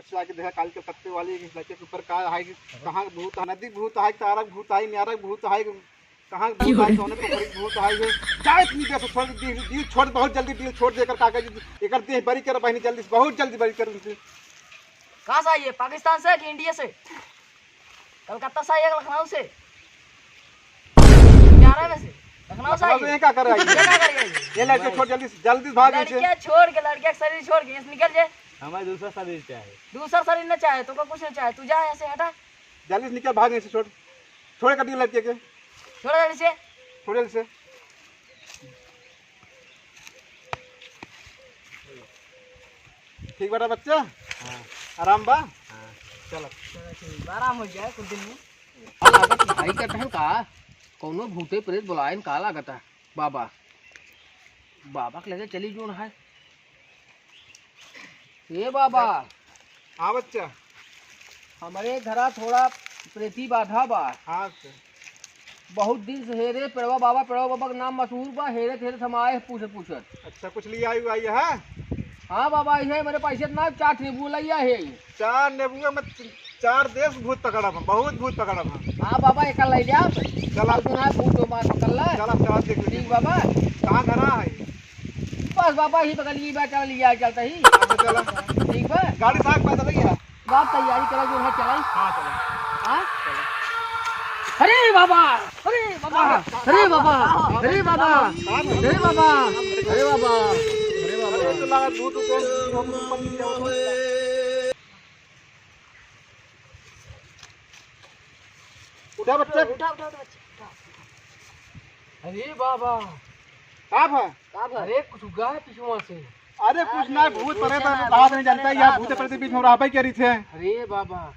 से आके देखा काल के पत्ते वाली लड़के के ऊपर का है, कहाँ भूत है, नदी भूत है, तारक भूत है, न्यारक भूत है, कहाँ भूत है, सोने को खरीद भूत है। चाहे इतनी देर से छोड़ दिल छोड़, बहुत जल्दी दिल छोड़ देकर कागज एक देह बरी कर बहनी, जल्दी से बहुत जल्दी बरी कर उनसे। कहाँ से आई है? पाकिस्तान से कि इंडिया से? कलकत्ता से आई है? लखनऊ से? क्या रहा है वैसे? लखनऊ से आई है? क्या कर रहा है? क्या कर रही है? ये लड़के छोड़ जल्दी भाग नीचे। लड़कियां छोड़ के, लड़के का शरीर छोड़ के यहाँ निकल जाए। हमारे दूसरा शरीर चाहे, दूसरा शरीर न चाहे तो कुछ नहीं चाहे, तू जा ऐसे हटा, जल्दी से निकल, भाग नीचे, छोड़ कर दिया लड़के के, छोड़ जल्दी से। छोड़ जल्दी से। ठीक बेटा बच्चा? हाँ आराम बा? हाँ। चलो आराम हो जाए कुछ दिन में। भाई का टहल का कौनो भूते प्रेत बुलायन का लागत है। बाबा बाबा के लगे चली जोन है ये बाबा। हाँ बच्चा। हमारे घरा थोड़ा प्रेती बाधा बा। हाँ बहुत दिन से हेरे पेड़वा बाबा का नाम मशहूर बा। हेरे थे समाये पूछत। अच्छा, कुछ लिया आई है? हाँ बाबा ये मेरे पैसे ना 4 नींबू लैया है। 4 नींबू में 4 देश भूत पकड़ा, बहुत भूत पकड़ा। हाँ बाबा एक ले लिया। चला भूत मार पकड़ ला। चला देख ली। ठीक बाबा। कहाँ घर है? बस बाबा ही पकड़ लिए चल लिया चलता ही। अच्छा चला। ठीक बा। गाड़ी साहब पैदल ही है? बात तैयारी करा जो है चलाई। हाँ चला। हाँ अरे बाबा अरे बाबा अरे बाबा अरे बाबा अरे बाबा अरे बाबा अरे बाबा तो लगा भूत उठा बच्चा। उठा उठा उठा बच्चे। अरे बाबा आप है? अरे कुछ उगा है पिछुआ से। अरे कुछ ना, भूत परे तो बात नहीं जानता यार। भूत परे बीच में राबे करी थे। अरे बाबा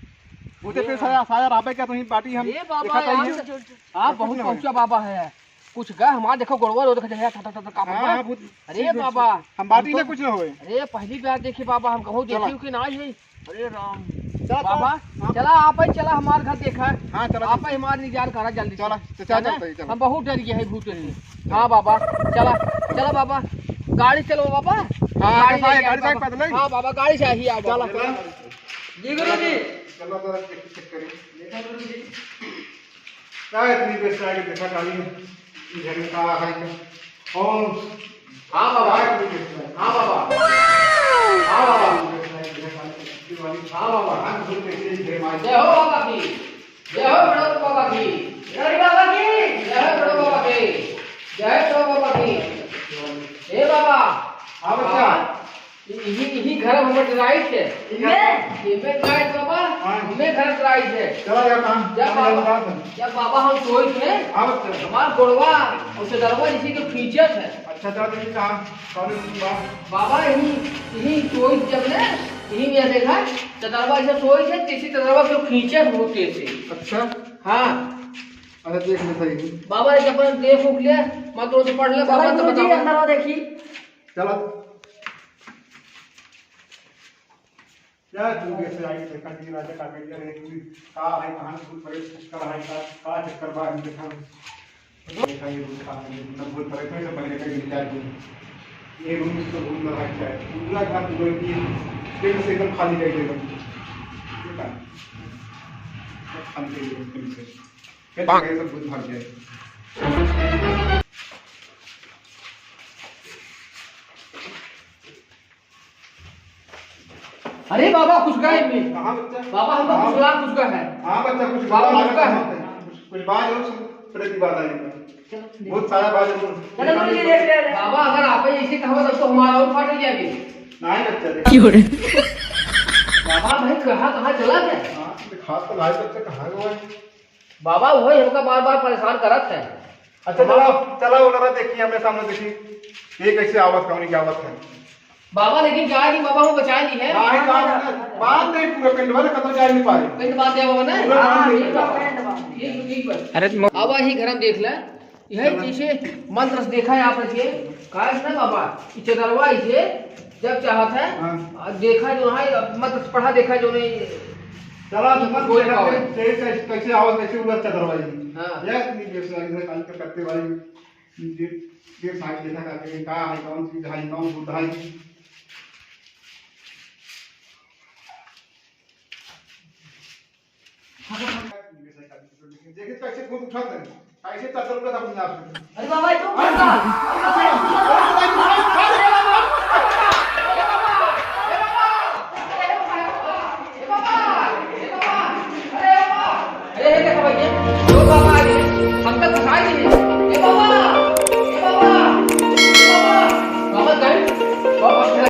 भूते पे साया राबे क्या तुम पार्टी हम अरे बाबा देखा था ये। आप बहुत पहुंचा बाबा है। कुछ गए हमारा देखो गोड़वा रो देखा हाँ, भूत। अरे बाबा हम बाटी ना कुछ ना होए। अरे पहली बार देखी बाबा, हम कहूँ देखी कि ना है। अरे राम चला बाबा चला आप ही चला हमारे घर देखा। हाँ चला आप ही हमारे निजार करा जल्दी चला चला। हम बहुत डर गए हैं भूत से। हाँ बाबा चला चला बाबा, गाड़ी चलो बाबा। हाँ गाड़ी गाड़ी साहब पैदल नहीं। हाँ बाबा गाड़ी से ही आओ चला बाबा। जी गुरु जी। चलो जरा चेक करें। देखा गुरु जी क्या इतनी देर से आगे देखा गाड़ी घर में का है क्या? और हाँ बाबा हाँ बाबा हाँ बाबा हाँ बाबा। जय हो बाबा की, जय हो बड़ो बाबा की, जय बाबा की, जय हो बड़ो बाबा की, जय हो बाबा की। हे बाबा हाँ बच्चा। यही घर हमारे राइट है। इनमें राइट बाबा, इनमें घर राइट है। चला यार काम जब बाबा हम सोए थे हाँ बच्चा। हमारा गोड़वा उसे दरवा इसी के फीचर है। अच्छा चला देखिए कहाँ कौन बाबा यही सोई जब ने यही में देखा चदरवा ऐसे सोई थे तीसरी चदरवा के खींचे होते से। अच्छा हाँ अच्छा देख ले सही बाबा जब देख उठ ले मत तो पढ़ ले बाबा तो जी अंदर आओ देखी। चला यार तू कैसे आई देखा कि राजा का बेटा रे तू का है कहां भूत परे चक्कर है का चक्कर बा हम देखा देखा ये भूत का है भूत परे तो पहले का विचार की ये रूम तो घूम रहा है पूरा घर पूरा की एक से एकदम खाली कर देगा ठीक है खाली कर देगा फिर सब भूत भाग जाए। अरे बाबा कुछ गए में कहां बच्चा? बाबा हमको कुछ गए है। हां बच्चा कुछ बाबा कुछ गए है। कुछ बात और प्रति बात आई बहुत सारा बात चलो गुरु जी देख ले। बाबा अगर आप ऐसे कहो तो हमारा और फाट जाएगी। नहीं बच्चा देख बाबा भाई कहाँ चला गया? हां खास तो लाइव बच्चा कहां गया है? बाबा वही हमका बार बार परेशान करत है। अच्छा चला वो जरा देखिए हमें सामने देखिए ये कैसे आवत कौन की आवत है। बाबा लेकिन क्या है कि बाबा को बचा ली है। हां बात नहीं पूरा पिंड वाले खत्म जा नहीं पाए। पिंड बात है बाबा ने। हां ठीक पर अरे बाबा ही घर हम देख ले यही चीज़े मंत्र से देखा है आपने ये कहा है ना बाबा कि चदरवा इसे जब चाहत है देखा जो है मंत्र पढ़ा देखा जो नहीं चला कोई कैसे आवत कैसे उधर चदरवाई। हां ये इतनी देर से आगे काल के करते वाली देर साइड देखा करके का है कौन सी है कौन बुद्ध है। जे काही पैसे कोण उठत नाही पैसे चालतात का आपण जाऊ अरे बाबा तू कोण का? अरे हे देखा भैया, दो बाबा आए हैं, हमका फंसा दिए।